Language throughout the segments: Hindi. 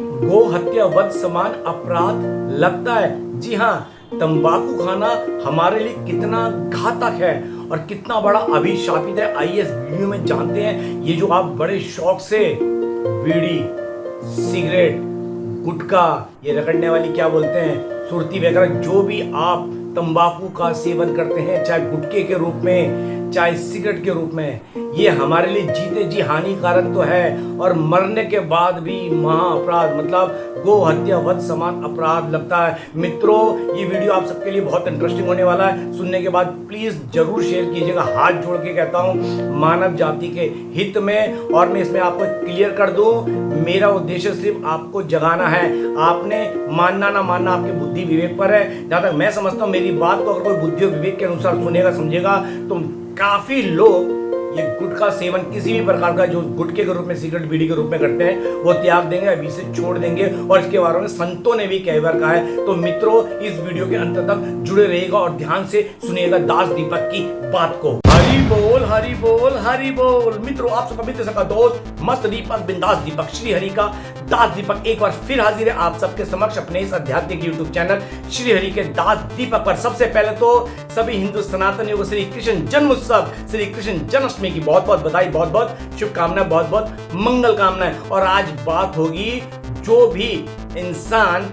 गो हत्या वध समान अपराध लगता है। जी हाँ, तंबाकू खाना हमारे लिए कितना घातक है और कितना बड़ा अभिशापित है, आइए इस वीडियो में जानते हैं। ये जो आप बड़े शौक से बीड़ी, सिगरेट, गुटखा, ये रगड़ने वाली क्या बोलते हैं, सुरती वगैरह, जो भी आप तंबाकू का सेवन करते हैं, चाहे गुटखे के रूप में, चाहे सिगरेट के रूप में, ये हमारे लिए जीते जी हानिकारक तो है और मरने के बाद भी महाअपराध, मतलब गो हत्या वध समान अपराध लगता है। मित्रों, ये वीडियो आप सबके लिए बहुत इंटरेस्टिंग होने वाला है। सुनने के बाद प्लीज जरूर शेयर कीजिएगा। हाथ जोड़ के कहता हूँ, मानव जाति के हित में। और मैं इसमें आपको क्लियर कर दूं, मेरा उद्देश्य सिर्फ आपको जगाना है। आपने मानना ना मानना आपके बुद्धि विवेक पर है। जहां तक मैं समझता हूँ, मेरी बात को अगर कोई बुद्धि और विवेक के अनुसार सुनेगा, समझेगा, तो काफी लोग ये गुटखा सेवन किसी भी प्रकार का, जो गुटखे के रूप में, सिगरेट, बीड़ी के रूप में करते हैं, वो त्याग देंगे, अभी से छोड़ देंगे। और इसके बारे में संतों ने भी कई बार कहा है। तो मित्रों, इस वीडियो के अंत तक जुड़े रहिएगा और ध्यान से सुनिएगा दास दीपक की बात को। हरि बोल, हरि बोल, हरि बोल। मित्रों, आप सबका मित्र, सबका दोस्त, मस्त दीपक, बिंदास दीपक, श्री हरि का दास दीपक एक बार फिर हाजिर है आप सबके समक्ष अपने इस आध्यात्मिक यूट्यूब चैनल श्री हरि के दास दीपक पर। सबसे पहले तो सभी हिंदू सनातनियों को श्री कृष्ण जन्म उत्सव, श्री कृष्ण जन्माष्टमी की बहुत बहुत बधाई, बहुत बहुत शुभकामनाएं, बहुत बहुत मंगल कामनाएं। और आज बात होगी, जो भी इंसान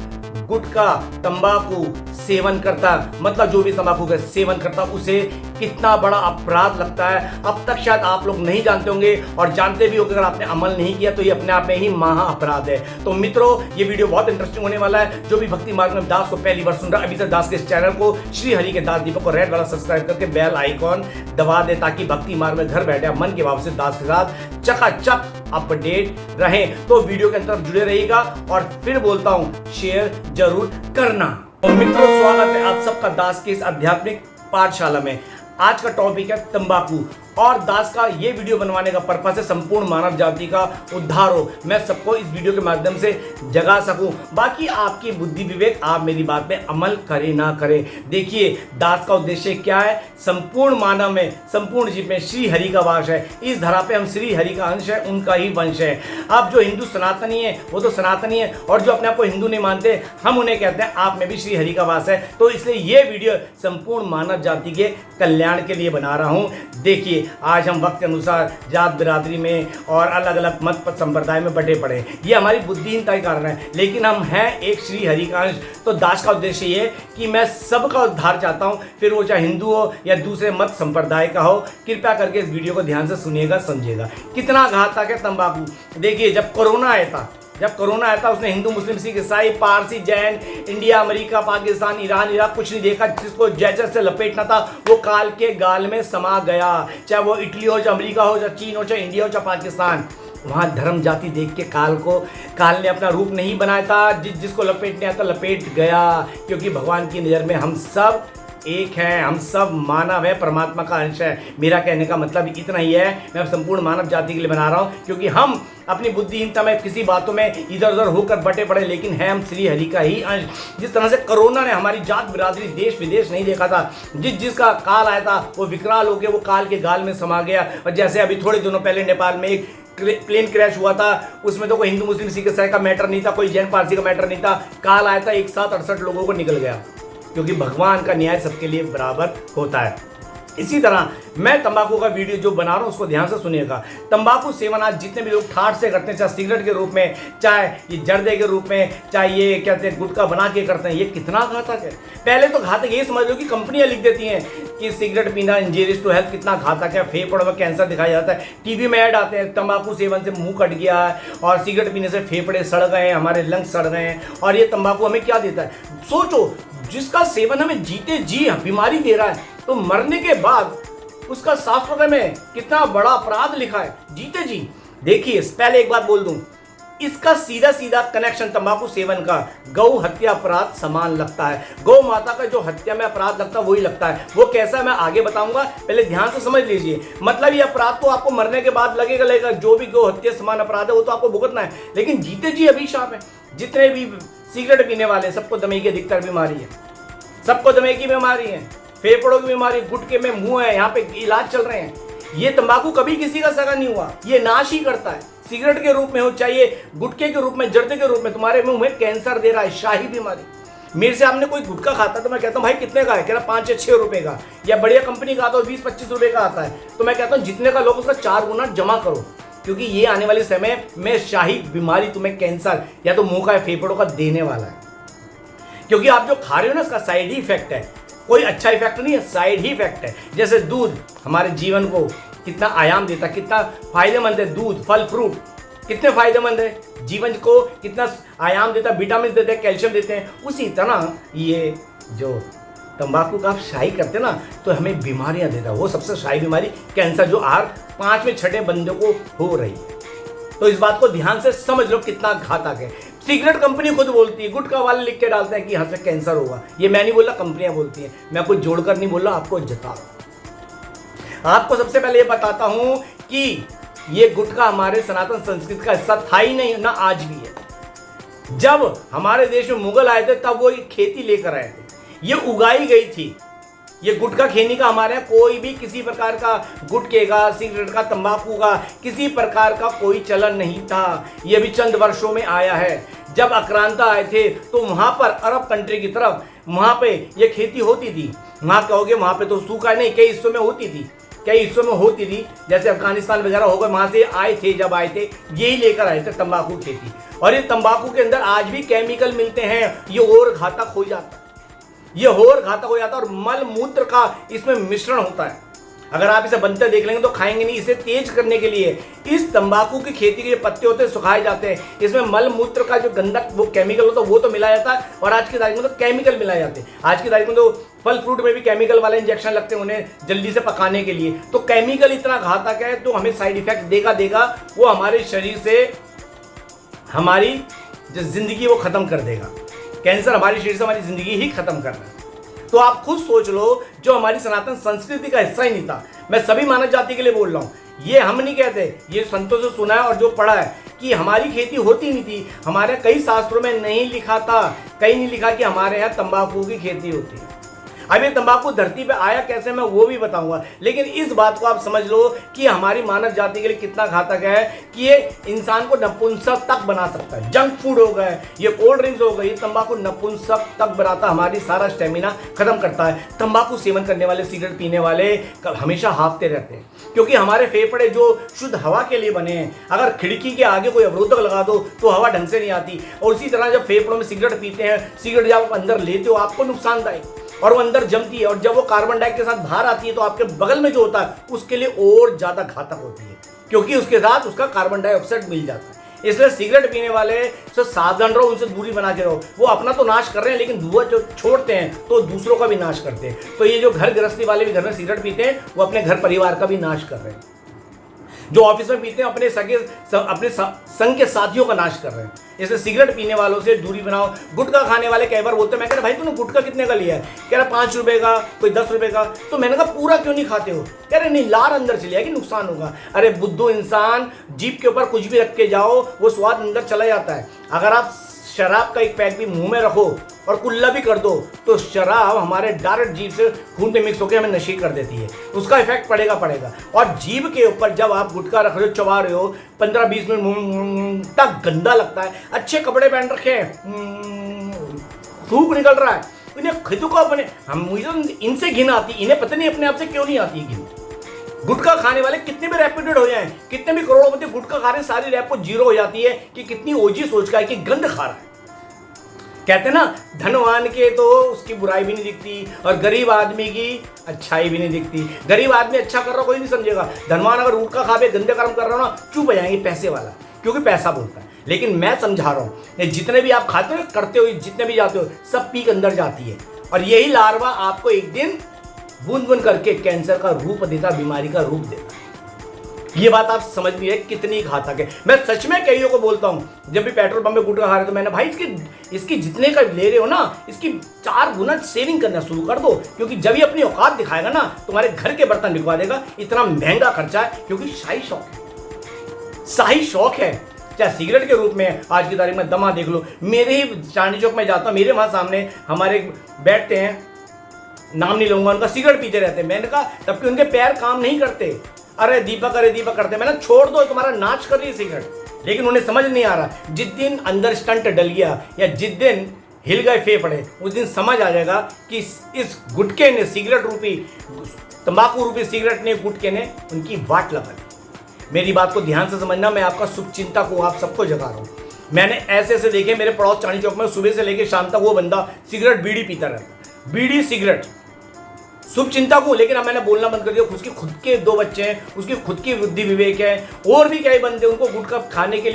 गुटखा, तंबाकू सेवन करता, मतलब जो भी तंबाकू का सेवन करता, उसे कितना बड़ा अपराध लगता है। अब तक शायद आप लोग नहीं जानते होंगे, और जानते भी होंगे अगर आपने अमल नहीं किया तो ये अपने आप में ही महा अपराध है। तो मित्रों, ये वीडियो बहुत इंटरेस्टिंग होने वाला है। जो भी भक्ति मार्ग में दास को पहली बार सुन रहा है, अभी तक दास के इस चैनल को श्री हरि के दास दीपक को रेड वाला सब्सक्राइब करके बेल आइकॉन दबा दे, ताकि भक्ति मार्ग में घर बैठे मन के भाव से दास के साथ चकाचक अपडेट रहे। तो वीडियो के अंदर जुड़े रहिएगा और फिर बोलता हूं, शेयर जरूर करना। और मित्रों, स्वागत है आप सबका दास के इस आध्यात्मिक पाठशाला में। आज का टॉपिक है तंबाकू, और दास का ये वीडियो बनवाने का पर्पस है संपूर्ण मानव जाति का उद्धार हो, मैं सबको इस वीडियो के माध्यम से जगा सकूं। बाकी आपकी बुद्धि विवेक, आप मेरी बात पे अमल करें ना करें। देखिए, दास का उद्देश्य क्या है, संपूर्ण मानव में, संपूर्ण जीव में श्री हरि का वास है। इस धरा पे हम श्री हरि का अंश है, उनका ही वंश है। अब जो हिंदू सनातनी है वो तो सनातनी है, और जो अपने आप को हिंदू नहीं मानते, हम उन्हें कहते हैं आप में भी श्री हरि का वास है। तो इसलिए ये वीडियो संपूर्ण मानव जाति के कल्याण के लिए बना रहा हूं। देखिए, आज हम वक्त के अनुसार जात बिरादरी में और अलग अलग मत पथ संप्रदाय में बटे पड़े, ये हमारी बुद्धिहीनता के कारण है, लेकिन हम हैं एक श्री हरि का अंश। तो दास का उद्देश्य ये कि मैं सबका उद्धार चाहता हूं, फिर वो चाहे हिंदू हो या दूसरे मत संप्रदाय का हो। कृपया करके इस वीडियो को ध्यान से सुनिएगा, समझिएगा कितना घातक है तंबाकू। देखिए, जब कोरोना आया था, उसने हिंदू, मुस्लिम, सिख, ईसाई, Parsi, Jain, India, America, Pakistan, Iran, Iraq कुछ नहीं देखा। जिसको जैसे से लपेटना था वो काल के गाल में समा गया। चाहे वो इटली हो, चाहे अमेरिका हो, चाहे चीन हो, चाहे इंडिया हो, चाहे पाकिस्तान, वहाँ धर्म जाति देख के काल ने अपना रूप नहीं बनाया था। जिसको लपेटने आता लपेट गया, क्योंकि भगवान की नज़र में हम सब एक है, हम सब मानव है, परमात्मा का अंश है। मेरा कहने का मतलब इतना ही है, मैं संपूर्ण मानव जाति के लिए बना रहा हूँ, क्योंकि हम अपनी बुद्धिहीनता में किसी बातों में इधर उधर होकर बटे पड़े, लेकिन है हम श्री हरि का ही अंश। जिस तरह से कोरोना ने हमारी जात बिरादरी, देश विदेश नहीं देखा था, जिसका काल आया था वो विकराल होकर वो काल के गाल में समा गया। और जैसे अभी थोड़े दिनों पहले नेपाल में एक प्लेन क्रैश हुआ था, उसमें तो कोई हिंदू, मुस्लिम, सिख, ईसाई का मैटर नहीं था, कोई जैन, पारसी का मैटर नहीं था। काल आया था, एक साथ 68 लोगों को निकल गया, क्योंकि भगवान का न्याय सबके लिए बराबर होता है। इसी तरह मैं तंबाकू का वीडियो जो बना रहा हूं, उसको ध्यान से सुनिएगा। तंबाकू सेवन आज जितने भी लोग ठाठ से करते हैं, चाहे सिगरेट के रूप में, चाहे ये जर्दे के रूप में, चाहे ये कहते हैं गुटखा बना के करते हैं, ये कितना घातक है। पहले तो घातक ये समझ लो कि कंपनियां लिख देती हैं कि सिगरेट पीना इंजीरियस टू हेल्थ, कितना घातक है, फेफड़ों में कैंसर दिखाया जाता है। टीवी में ऐड आते हैं, तंबाकू सेवन से मुंह कट गया है, और सिगरेट पीने से फेफड़े सड़ गए हैं, हमारे लंग्स सड़ गए हैं। और ये तंबाकू हमें क्या देता है, सोचो, जिसका सेवन हमें जीते जी बीमारी दे रहा है, तो मरने के बाद उसका शास्त्र में कितना बड़ा अपराध लिखा है, जीते जी। देखिए, पहले एक बात बोल दूं, इसका सीधा सीधा कनेक्शन तंबाकू सेवन का गौ हत्या अपराध समान लगता है। गौ माता का जो हत्या में अपराध लगता है वही लगता है। वो कैसा मैं आगे बताऊंगा, पहले ध्यान से समझ लीजिए। मतलब ये अपराध तो आपको मरने के बाद लगेगा, जो भी गौ हत्या समान अपराध है वो तो आपको भुगतना है, लेकिन जीते जी अभिशाप है। जितने भी सिगरेट पीने वाले, सबको दमे की अधिकतर बीमारी है, सबको दमे की बीमारी है, फेफड़ों की बीमारी, गुटके में मुंह है, यहाँ पे इलाज चल रहे हैं। ये तंबाकू कभी किसी का सगा नहीं हुआ, ये नाश ही करता है, सिगरेट के रूप में हो, चाहे गुटखे के रूप में, जर्दे के रूप में, तुम्हारे मुंह में कैंसर दे रहा है, शाही बीमारी। मेरे से आपने कोई गुटखा खाता तो मैं कहता हूँ भाई कितने का है, कह रहा 5 या 6 रुपए का, या बढ़िया कंपनी का आता है 20-25 रुपए का आता है, तो मैं कहता हूँ जितने का लोग उसका 4 गुना जमा करो, क्योंकि ये आने वाले समय में शाही बीमारी तुम्हें कैंसर या तो मुंह का या फेफड़ों का देने वाला है। क्योंकि आप जो खा रहे हो ना, उसका साइड ही इफेक्ट है, कोई अच्छा इफेक्ट नहीं है, साइड ही इफेक्ट है। जैसे दूध हमारे जीवन को कितना आयाम देता है, कितना फायदेमंद है दूध, फल फ्रूट कितने फायदेमंद है, जीवन को कितना आयाम देता है, विटामिन देते हैं, कैल्शियम देते हैं। उसी तरह ये जो तंबाकू का आप शाही करते ना, तो हमें बीमारियां देता है। वो सबसे शाही बीमारी कैंसर, जो हर 5 में 6 बंदों को हो रही है। तो इस बात को ध्यान से समझ लो कितना घातक है। सिगरेट कंपनी खुद बोलती है, गुटखा वाले लिख के डालते हैं कि यहाँ से कैंसर होगा। ये मैं नहीं बोला, कंपनियां बोलती हैं, मैं कोई जोड़कर नहीं बोल रहा, आपको जता आपको सबसे पहले ये बताता हूं कि ये गुटखा हमारे सनातन संस्कृति का हिस्सा था ही नहीं, ना आज भी है। जब हमारे देश में मुगल आए थे तब वो खेती लेकर आए थे, ये उगाई गई थी। ये गुटखा खेनी का हमारे यहाँ कोई भी किसी प्रकार का गुटखे का, सिगरेट का, तंबाकू का किसी प्रकार का कोई चलन नहीं था। ये भी चंद वर्षों में आया है। जब आक्रांता आए थे तो वहाँ पर अरब कंट्री की तरफ वहाँ पे ये खेती होती थी। वहाँ कहोगे वहाँ पे तो सूखा नहीं, कई हिस्सों में होती थी, कई हिस्सों में होती थी, जैसे अफगानिस्तान वगैरह हो गए, वहाँ से आए थे। जब आए थे यही लेकर आए थे तंबाकू खेती, और ये तंबाकू के अंदर आज भी केमिकल मिलते हैं। ये और घातक हो जाता है, ये और घातक हो जाता है, और मल मूत्र का इसमें मिश्रण होता है। अगर आप इसे बनते देख लेंगे तो खाएंगे नहीं। इसे तेज करने के लिए इस तंबाकू की खेती के जो पत्ते होते हैं सुखाए जाते हैं, इसमें मल मूत्र का जो गंधक वो केमिकल होता है वो तो मिलाया जाता है, और आज की तारीख में तो केमिकल मिलाए जाते हैं। आज की तारीख में तो फल फ्रूट में भी केमिकल वाले इंजेक्शन लगते हैं उन्हें जल्दी से पकाने के लिए। तो केमिकल इतना घातक है, तो हमें साइड इफेक्ट देगा वो हमारे शरीर से हमारी जो जिंदगी वो खत्म कर देगा। कैंसर हमारे शरीर से हमारी जिंदगी ही खत्म कर रहा है। तो आप खुद सोच लो, जो हमारी सनातन संस्कृति का हिस्सा ही नहीं था। मैं सभी मानव जाति के लिए बोल रहा हूँ, ये हम नहीं कहते, ये संतों से सुना है और जो पढ़ा है कि हमारी खेती होती नहीं थी। हमारे कई शास्त्रों में नहीं लिखा था, कहीं नहीं लिखा कि हमारे यहाँ तंबाकू की खेती होती है। अब ये तंबाकू धरती पे आया कैसे, मैं वो भी बताऊंगा, लेकिन इस बात को आप समझ लो कि हमारी मानव जाति के लिए कितना घातक है कि ये इंसान को नपुंसक तक बना सकता है। जंक फूड हो गए, ये कोल्ड ड्रिंक्स हो गई, तंबाकू नपुंसक तक बनाता, हमारी सारा स्टेमिना खत्म करता है। तंबाकू सेवन करने वाले, सिगरेट पीने वाले हमेशा हाफते रहते हैं, क्योंकि हमारे फेफड़े जो शुद्ध हवा के लिए बने हैं, अगर खिड़की के आगे कोई अवरोधक लगा दो तो हवा ढंग से नहीं आती। और इसी तरह जब फेफड़ों में सिगरेट पीते हैं, सिगरेट जब आप अंदर लेते हो आपको नुकसानदायक, और वो अंदर जमती है, और जब वो कार्बन डाइऑक्साइड के साथ बाहर आती है तो आपके बगल में जो होता है उसके लिए और ज्यादा घातक होती है, क्योंकि उसके साथ उसका कार्बन डाइऑक्साइड मिल जाता है। इसलिए सिगरेट पीने वाले से सावधान रहो, उनसे दूरी बना के रहो। वो अपना तो नाश कर रहे हैं, लेकिन धुआं जो छोड़ते हैं तो दूसरों का भी नाश करते हैं। तो ये जो घर गृहस्थी वाले भी घर में सिगरेट पीते हैं, वो अपने घर परिवार का भी नाश कर रहे हैं। जो ऑफिस में पीते हैं अपने संग के साथियों का नाश कर रहे हैं। इसलिए सिगरेट पीने वालों से दूरी बनाओ। गुटखा खाने वाले कई बार बोलते हैं, मैं कह रहा भाई तूने गुटखा कितने का लिया है, कह रहा 5 रुपए का, कोई 10 रुपए का। तो मैंने कहा पूरा क्यों नहीं खाते हो, कह रहे नहीं लार अंदर चली जाएगी, नुकसान होगा। अरे बुद्धू इंसान, जीभ के ऊपर कुछ भी रख के जाओ वो स्वाद अंदर चला जाता है। अगर आप शराब का एक पैक भी मुंह में रखो और कुल्ला भी कर दो तो शराब हमारे डायरेक्ट जीभ से खून में मिक्स होकर हमें नशे कर देती है, उसका इफेक्ट पड़ेगा। और जीभ के ऊपर जब आप गुटखा रख रहे हो, चबा रहे हो, 15-20 मिनट तक गंदा लगता है। अच्छे कपड़े पहन रखे हैं, थूक निकल रहा है, इन्हें खुद को अपने मुझे इनसे घिन आती, इन्हें पता नहीं अपने आप से क्यों नहीं आती घिन। गुटखा खाने वाले कितने भी रेप्यूटेड हो जाएं, कितने भी करोड़पति गुटखा खा रहे, सारी रैप को जीरो हो जाती है कि कितनी ओजी सोच का है कि गंद खा रहा है। कहते ना धनवान के तो उसकी बुराई भी नहीं दिखती और गरीब आदमी की अच्छाई भी नहीं दिखती। गरीब आदमी अच्छा कर रहा कोई नहीं समझेगा, धनवान अगर गुटखा खा के गंदे कर्म कर रहा हो ना, चुप हो जाएंगे पैसे वाला, क्योंकि पैसा बोलता है। लेकिन मैं समझा रहा हूँ, जितने भी आप खाते हो, करते हो, जितने भी जाते हो, सब पीक अंदर जाती है, और यही लार्वा आपको एक दिन बूंद बूंद करके कैंसर का रूप देता, बीमारी का रूप देता। ये बात आप समझ नहीं है कितनी घातक है। मैं सच में कईयों को बोलता हूं, जब भी पेट्रोल पंप में गुटखा खा रहे तो मैंने भाई इसकी जितने का ले रहे हो ना, इसकी 4 गुना सेविंग करना शुरू कर दो, क्योंकि जब ये अपनी औकात दिखाएगा ना तुम्हारे घर के बर्तन बिकवा देगा। इतना महंगा खर्चा है, क्योंकि शाही शौक है। चाहे सिगरेट के रूप में आज की तारीख में दमा देख लो, मेरे ही चांदी चौक में जाता हूँ, मेरे वहां सामने हमारे बैठते हैं, नाम नहीं लूंगा उनका, सिगरेट पीते रहते हैं। मैंने कहा तब कि उनके पैर काम नहीं करते, अरे दीपक करते, मैंने छोड़ दो, तुम्हारा नाच कर रही है सिगरेट। लेकिन उन्हें समझ नहीं आ रहा, जिस दिन अंदर स्टंट डल गया या जिस दिन हिल गए फेफड़े, उस दिन समझ आ जाएगा कि इस गुटके ने, सिगरेट रूपी, तंबाकू रूपी सिगरेट ने, गुटके ने उनकी वाट लगा दी। मेरी बात को ध्यान से समझना, मैं आपका शुभचिंतक हूँ, आप सबको जगा रहा हूँ। मैंने ऐसे ऐसे देखे मेरे पड़ोस चांदनी चौक में, सुबह से लेकर शाम तक वो बंदा सिगरेट बीड़ी पीता रहता, बीड़ी सिगरेट। शुभचिंतक हूँ, लेकिन अब मैंने बोलना बंद कर दिया। उसके खुद के 2 बच्चे हैं, उसकी खुद की बुद्धि विवेक है, और भी कई बंदे, उनको गुटखा खाने के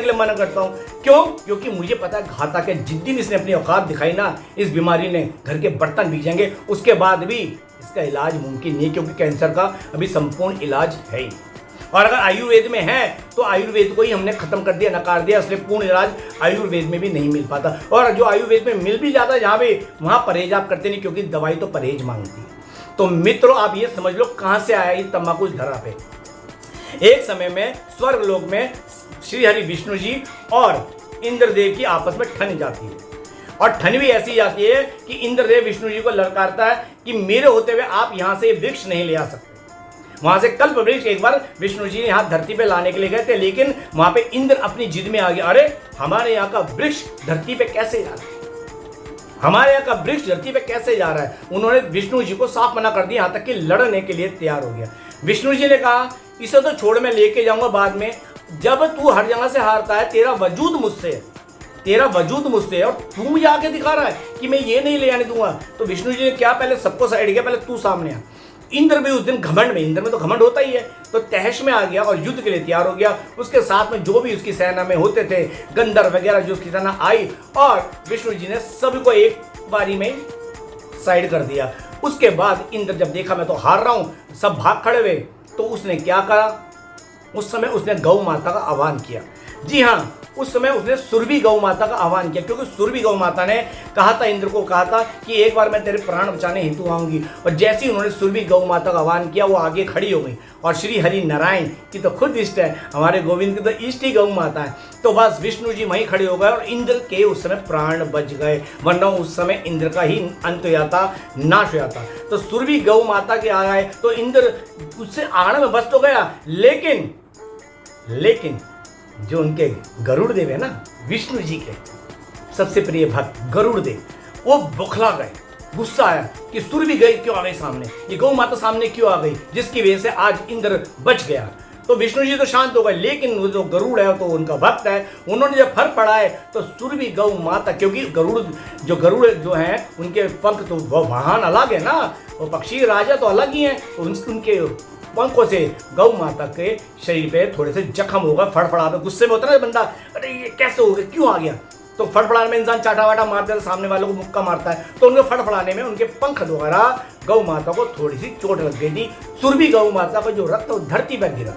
लिए मना करता हूँ। क्यों? क्योंकि मुझे पता है घातक है। जिस दिन इसने अपनी औकात दिखाई ना, इस बीमारी ने, घर के बर्तन भीजेंगे। उसके बाद भी इसका इलाज मुमकिन नहीं, क्योंकि कैंसर का अभी संपूर्ण इलाज है ही। और अगर आयुर्वेद में है तो आयुर्वेद को ही हमने खत्म कर दिया, नकार दिया, इसलिए पूर्ण इलाज आयुर्वेद में भी नहीं मिल पाता। और जो आयुर्वेद में मिल भी जाता है जहाँ पे, वहाँ परहेज आप करते नहीं, क्योंकि दवाई तो परहेज मांगती है। तो मित्रों, आप ये समझ लो कहाँ से आया ये तंबाकू इस धरा पे। एक समय में स्वर्ग लोक में श्री हरि विष्णु जी और इंद्रदेव की आपस में ठन जाती है, और ठन भी ऐसी जाती है कि इंद्रदेव विष्णु जी को ललकारता है कि मेरे होते हुए आप यहाँ से वृक्ष नहीं ले आ सकते। वहां से कल्प वृक्ष एक बार विष्णु जी ने यहाँ धरती पे लाने के लिए गए थे, लेकिन वहां पे इंद्र अपनी जिद में आ गया, अरे हमारे यहाँ का वृक्ष धरती पे कैसे जा रहा है, हमारे यहाँ का वृक्ष धरती पे कैसे जा रहा है। उन्होंने विष्णु जी को साफ मना कर दिया, यहाँ तक कि लड़ने के लिए तैयार हो गया। विष्णु जी ने कहा, इसे तो छोड़, मैं लेके जाऊंगा बाद में, जब तू हर जगह से हारता है, तेरा वजूद मुझसे है, और तू मुझे आके दिखा रहा है कि मैं ये नहीं ले आने दूंगा। तो विष्णु जी ने क्या, पहले सबको साइड किया, पहले तू सामने आ। इंद्र भी उस दिन घमंड में, इंद्र में तो घमंड होता ही है, तो तहश में आ गया और युद्ध के लिए तैयार हो गया। उसके साथ में जो भी उसकी सेना में होते थे, गंधर्व वगैरह, जो उसकी सेना आई, और विष्णु जी ने सबको एक बारी में साइड कर दिया। उसके बाद इंद्र जब देखा मैं तो हार रहा हूं, सब भाग खड़े हुए, तो उसने क्या करा, उस समय उसने गौ माता का आह्वान किया। जी हाँ, उस समय उसने सुरभि गौ माता का आह्वान किया, क्योंकि सुरभि गौ माता ने कहा था, इंद्र को कहा था कि एक बार मैं तेरे प्राण बचाने हेतु आऊंगी। और जैसे ही उन्होंने सुरभि गौ माता का आह्वान किया, वो आगे खड़ी हो गई। और श्री हरि नारायण की तो खुद इष्ट है, हमारे गोविंद की तो इष्ट ही गौ माता है। तो बस विष्णु जी वहीं खड़े हो गए और इंद्र के उस समय प्राण बच गए, वरना उस समय इंद्र का ही अंत हो जाता, नाश हो जाता। तो सुरभि गौ माता के आ गए तो इंद्र उससे आड़ में बच तो गया, लेकिन जो उनके गरुड़ देव है ना, विष्णु जी के सबसे प्रिय भक्त गरुड़ देव, वो बौखला गए, गुस्सा आया कि सुरभि गई क्यों आ गई सामने, ये गौ माता सामने क्यों आ गई, जिसकी वजह से आज इंद्र बच गया। तो विष्णु जी तो शांत हो गए, लेकिन वो जो गरुड़ है तो उनका भक्त है, उन्होंने जब फर पड़ा है तो सुरभि गौ माता, क्योंकि गरुड़ जो है उनके पंख तो वो वाहन अलग है ना, वो पक्षी राजा तो अलग ही है, तो उनके पंखों से गौ माता के शरीर पे थोड़े से जख्म होगा, फड़फड़ा पे, गुस्से में होता है ना बंदा, अरे ये कैसे हो गया, क्यों आ गया, तो फड़फड़ाने में इंसान चाटा वाटा मारता है, सामने वालों को मुक्का मारता है, तो उनके फड़फड़ाने में उनके पंख द्वारा गौ माता को थोड़ी सी चोट लग गई थी। सुरभि गौ माता का जो रक्त धरती पर गिरा,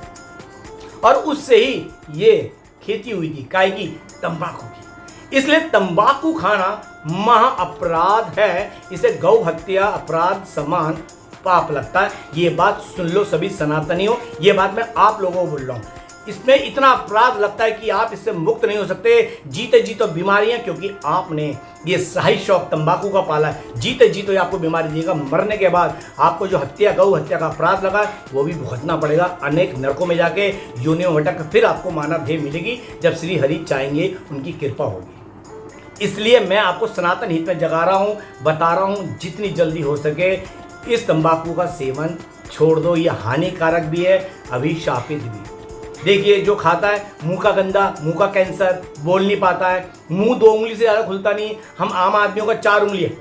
और उससे ही ये खेती हुई थी, काय की, तंबाकू की। इसलिए तंबाकू खाना महा अपराध है, इसे गौ हत्या अपराध समान पाप लगता है। ये बात सुन लो सभी सनातनियों, ये बात मैं आप लोगों को बोल रहा हूँ। इसमें इतना अपराध लगता है कि आप इससे मुक्त नहीं हो सकते, जीते जी तो बीमारियां, क्योंकि आपने ये शाही शौक तंबाकू का पाला है, जीते जी तो आपको बीमारी देगा। मरने के बाद आपको जो गौ हत्या का अपराध लगा वो भी भुगतना पड़ेगा, अनेक नरकों में जाके योनियों में भटक, फिर आपको मानव देह मिलेगी जब श्री हरि चाहेंगे, उनकी कृपा होगी। इसलिए मैं आपको सनातन हित में जगा रहा हूँ, बता रहा हूँ, जितनी जल्दी हो सके इस तंबाकू का सेवन छोड़ दो। ये हानिकारक भी है, अभिशापित भी। देखिए, जो खाता है, मुंह का गंदा, मुंह का कैंसर, बोल नहीं पाता है, मुंह 2 उंगली से ज़्यादा खुलता नहीं। हम आम आदमियों का 4 उंगली है,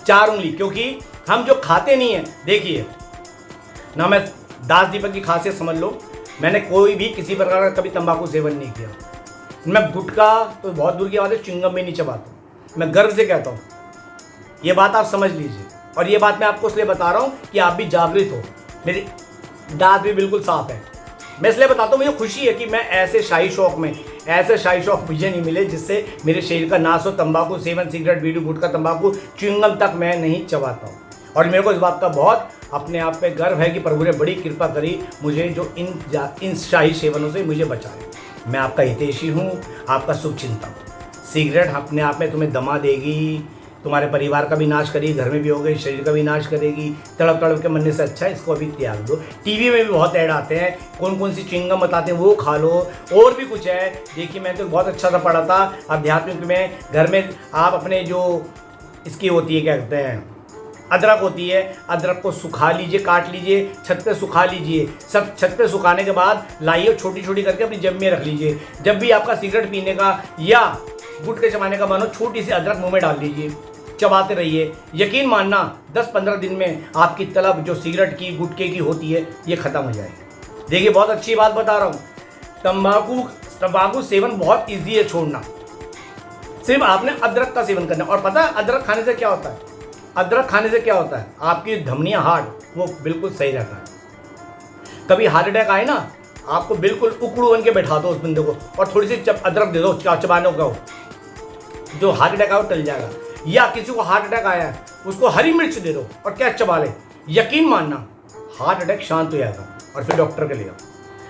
4 उंगली, क्योंकि हम जो खाते नहीं है। देखिए ना, मैं दास दीपक की खासियत समझ लो, मैंने कोई भी किसी प्रकार का कभी तंबाकू सेवन नहीं किया। मैं गुटखा तो बहुत दूर की बात है, च्युइंगम में नहीं चबाता। मैं गर्व से कहता हूँ, ये बात आप समझ लीजिए। और ये बात मैं आपको इसलिए बता रहा हूँ कि आप भी जागृत हो। मेरे दांत भी बिल्कुल साफ है। मैं इसलिए बताता हूँ, मुझे खुशी है कि मैं ऐसे शाही शौक मुझे नहीं मिले जिससे मेरे शरीर का नाश हो। तंबाकू सेवन, सिगरेट, बीड़ी, गुटखा, तंबाकू, च्युइंगम तक मैं नहीं चबाता हूँ। और मेरे को इस बात का बहुत अपने आप पे गर्व है कि प्रभु ने बड़ी कृपा करी मुझे, जो इन शाही सेवनों से मुझे बचाए। मैं आपका हितैषी हूँ, आपका शुभचिंतक हूँ। सिगरेट अपने आप में तुम्हें दमा देगी, तुम्हारे परिवार का भी नाश करेगी, घर में भी हो गई, शरीर का भी नाश करेगी। तड़प तड़प के मरने से अच्छा है इसको अभी त्याग दो। टीवी में भी बहुत ऐड आते हैं, कौन कौन सी च्युइंगम बताते हैं वो खा लो, और भी कुछ है। देखिए मैं तो बहुत अच्छा सा पढ़ा था आध्यात्मिक में। घर में आप अपने जो इसकी होती है क्या कहते हैं, अदरक होती है, अदरक को सुखा लीजिए, काट लीजिए, छत पे सुखा लीजिए। सब छत पे सुखाने के बाद लाइए, छोटी छोटी करके अपनी जेब में रख लीजिए। जब भी आपका सिगरेट पीने का या गुटखे चबाने का मन हो, छोटी सी अदरक मुंह में डाल लीजिए, चबाते रहिए। यकीन मानना 10-15 दिन में आपकी तलब जो सिगरेट की, गुटखे की होती है, ये खत्म हो जाएगी। देखिए बहुत अच्छी बात बता रहा हूँ, तंबाकू सेवन बहुत ईजी है छोड़ना। सिर्फ आपने अदरक का सेवन करना। और पता है अदरक खाने से क्या होता है? अदरक खाने से क्या होता है, आपकी धमनियां, हार्ट वो बिल्कुल सही रहता है। कभी हार्ट अटैक आए ना, आपको बिल्कुल उकड़ू बन के बैठा दो उस बंदे को और थोड़ी सी अदरक दे दो चबाने का, जो हार्ट अटैक आया वो टल जाएगा। या किसी को हार्ट अटैक आया है, उसको हरी मिर्च दे दो और क्या चबा ले, यकीन मानना हार्ट अटैक शांत हो जाएगा। और फिर डॉक्टर के लिए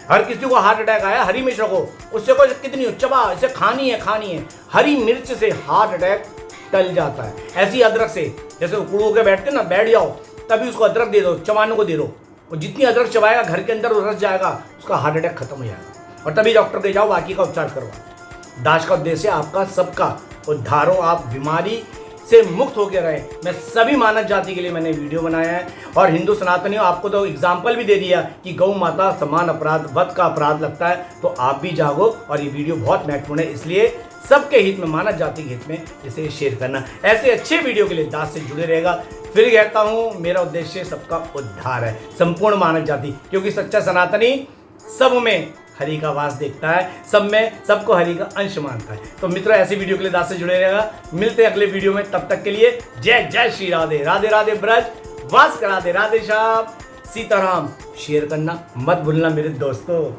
हर किसी को हार्ट अटैक आया, हरी मिर्च रखो, उससे कोई कितनी हो, चबा, इसे खानी है। हरी मिर्च से हार्ट अटैक टल जाता है। ऐसी अदरक से जैसे उकड़ू होकर बैठते ना, बैठ जाओ, तभी उसको अदरक दे दो, चबाने को दे दो, और जितनी अदरक चबाएगा घर के अंदर वो रस जाएगा, उसका हार्ट अटैक खत्म हो जाएगा। और तभी डॉक्टर के जाओ, बाकी का उपचार करवाओ। दाज का उद्देश्य आपका सबका उद्धार हो, आप बीमारी से मुक्त होकर रहे। मैं सभी मानव जाति के लिए मैंने वीडियो बनाया है। और हिंदू सनातनियों, आपको तो एग्जाम्पल भी दे दिया कि गौ माता समान अपराध, वध का अपराध लगता है, तो आप भी जागो। और ये वीडियो बहुत महत्वपूर्ण है, इसलिए सबके हित में, मानव जाति के हित में इसे शेयर करना। ऐसे अच्छे वीडियो के लिए दास से जुड़े रहेगा। फिर कहता हूँ मेरा उद्देश्य सबका उद्धार है, संपूर्ण मानव जाति, क्योंकि सच्चा सनातनी सब में हरि का वास देखता है, सब में सबको हरि का अंश मानता है। तो मित्रों ऐसी वीडियो के लिए दास से जुड़े रहेगा। मिलते हैं अगले वीडियो में, तब तक के लिए जय जय श्री राधे। राधे राधे ब्रज वास करा दे, राधे श्याम सीताराम। शेयर करना मत भूलना मेरे दोस्तों।